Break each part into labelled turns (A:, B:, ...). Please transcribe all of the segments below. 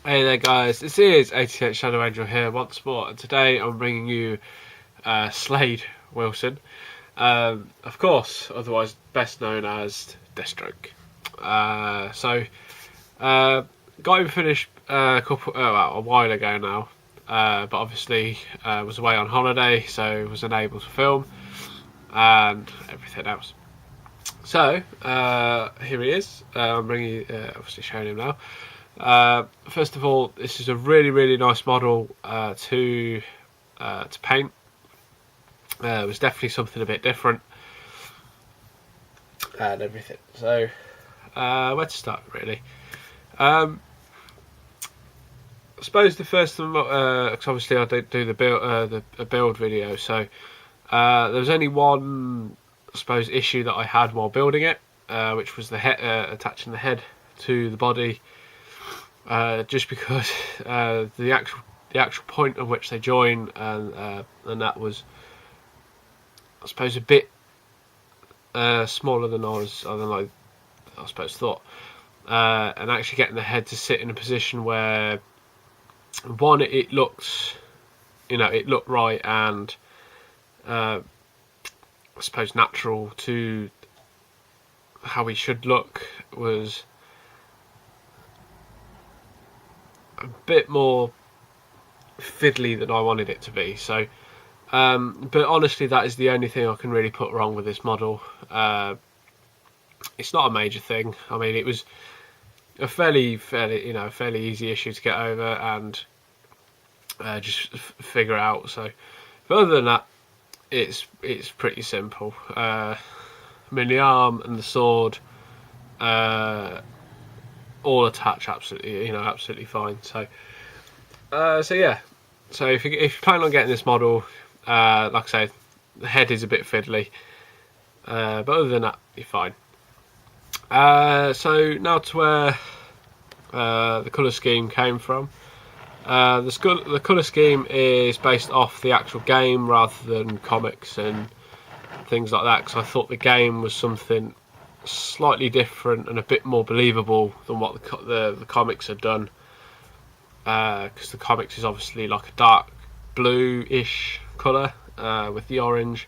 A: Hey there guys, this is 88 Shadow Angel here once more, and today I'm bringing you Slade Wilson, of course, otherwise best known as DeathStroke. Got him finished a while ago now, but obviously was away on holiday, so was unable to film and everything else. So here he is. I'm bringing, obviously showing him now. First of all, this is a really nice model to paint. It was definitely something a bit different and everything. So where to start really? I suppose the first thing, because obviously I did do the build video, so there was only one, I suppose, issue that I had while building it, which was the head, attaching the head to the body. Just because the actual point at which they join, and that was, I suppose, a bit smaller than I suppose thought, and actually getting the head to sit in a position where one, it looked right, and I suppose natural to how he should look, was a bit more fiddly than I wanted it to be. So but honestly, that is the only thing I can really put wrong with this model. It's not a major thing. I mean, it was a fairly easy issue to get over and just figure out. So, but other than that, it's pretty simple. I mean, the arm and the sword all attach absolutely fine. So yeah. So if you plan on getting this model, like I say, the head is a bit fiddly, but other than that, you're fine. So now to where the colour scheme came from. The colour scheme is based off the actual game rather than comics and things like that, because I thought the game was something slightly different and a bit more believable than what the comics had done, because the comics is obviously like a dark blue-ish colour with the orange.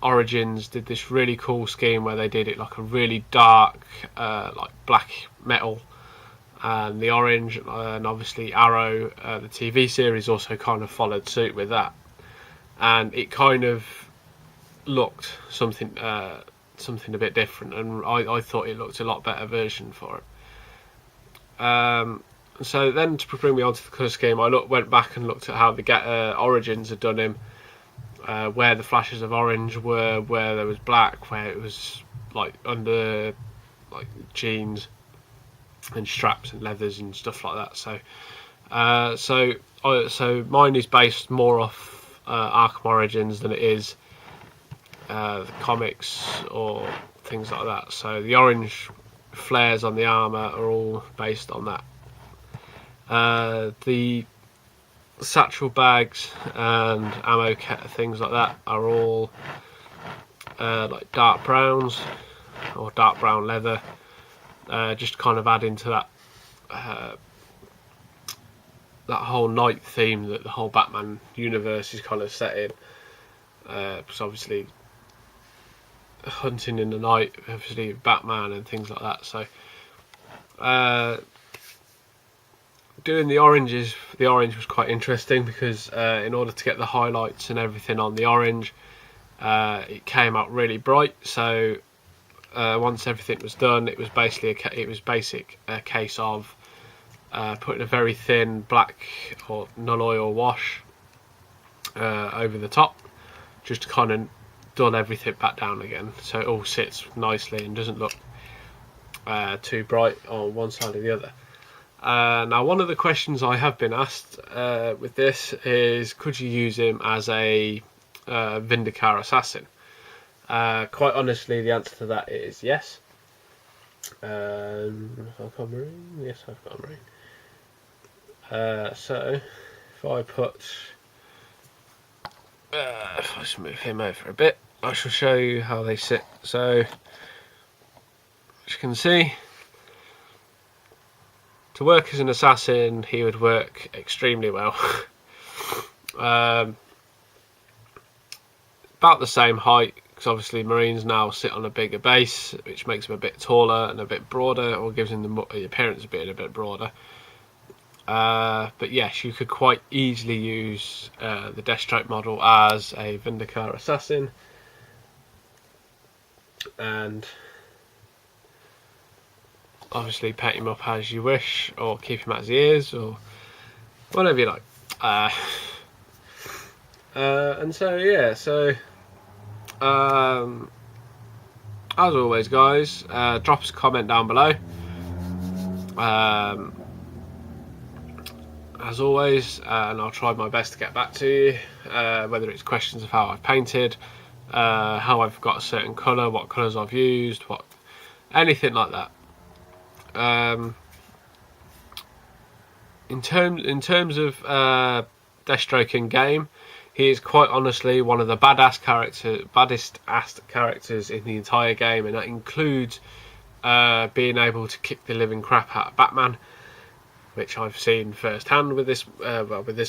A: Origins did this really cool scheme where they did it like a really dark like black metal, and the orange, and obviously Arrow, the TV series, also kind of followed suit with that, and it kind of looked something a bit different, and I thought it looked a lot better version for it. So then, to bring me onto the colour scheme, I went back and looked at how the Origins had done him, where the flashes of orange were, where there was black, where it was like under like jeans and straps and leathers and stuff like that. So mine is based more off Arkham Origins than it is the comics or things like that. So the orange flares on the armour are all based on that. The satchel bags and ammo things like that are all like dark browns or dark brown leather, just kind of adding to that whole night theme that the whole Batman universe is kind of set in, because obviously hunting in the night, obviously Batman and things like that. So doing the orange was quite interesting, because in order to get the highlights and everything on the orange, it came out really bright. So once everything was done, it was basically a case of putting a very thin black or null oil wash over the top, just to kind of dull everything back down again, so it all sits nicely and doesn't look too bright on one side or the other. Now, one of the questions I have been asked with this is, could you use him as a Vindicator assassin? Quite honestly, the answer to that is yes. I've got a Marine. Yes, I've got a Marine. So if I just move him over a bit, I shall show you how they sit. So, as you can see, to work as an assassin, he would work extremely well. About the same height, because obviously Marines now sit on a bigger base, which makes him a bit taller and a bit broader, or gives him the appearance of being a bit broader. But yes, you could quite easily use the DeathStroke model as a Vindicator assassin, and obviously paint him up as you wish, or keep him as he is, or whatever you like. And so yeah, so as always, guys, drop us a comment down below. As always, and I'll try my best to get back to you, whether it's questions of how I've painted, how I've got a certain colour, what colours I've used, anything like that. In terms of DeathStroke in game, he is quite honestly one of the baddest ass characters in the entire game, and that includes being able to kick the living crap out of Batman, which I've seen firsthand with this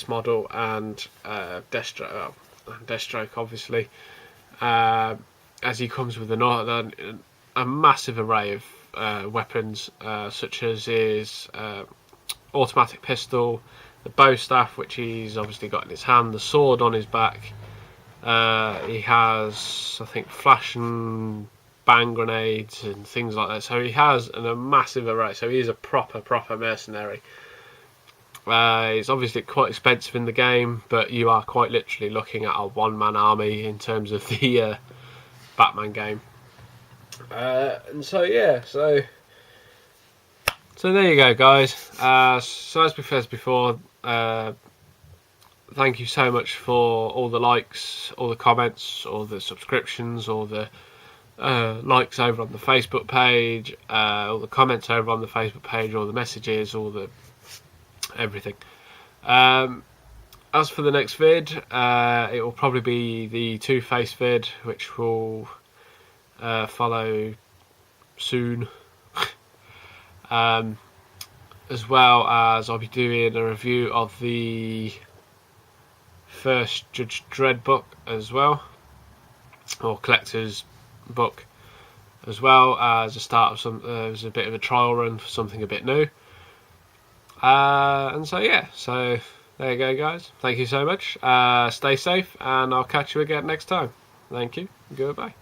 A: model, and DeathStroke obviously, as he comes with a massive array of weapons, such as his automatic pistol, the bow staff, which he's obviously got in his hand, the sword on his back. He has, I think, flash and bang grenades and things like that. So he has a massive array. So he is a proper mercenary. It's obviously quite expensive in the game, but you are quite literally looking at a one-man army in terms of the Batman game. And so yeah, so there you go, guys. So as we said before, thank you so much for all the likes, all the comments, all the subscriptions, all the likes over on the Facebook page, all the comments over on the Facebook page, all the messages, all the everything. As for the next vid, it will probably be the Two-Face vid, which will follow soon. As well as I'll be doing a review of the first Judge Dredd book as well, or collector's book, as well as a start of some as a bit of a trial run for something a bit new. And so yeah, so there you go, guys. Thank you so much. Stay safe, and I'll catch you again next time. Thank you. Goodbye.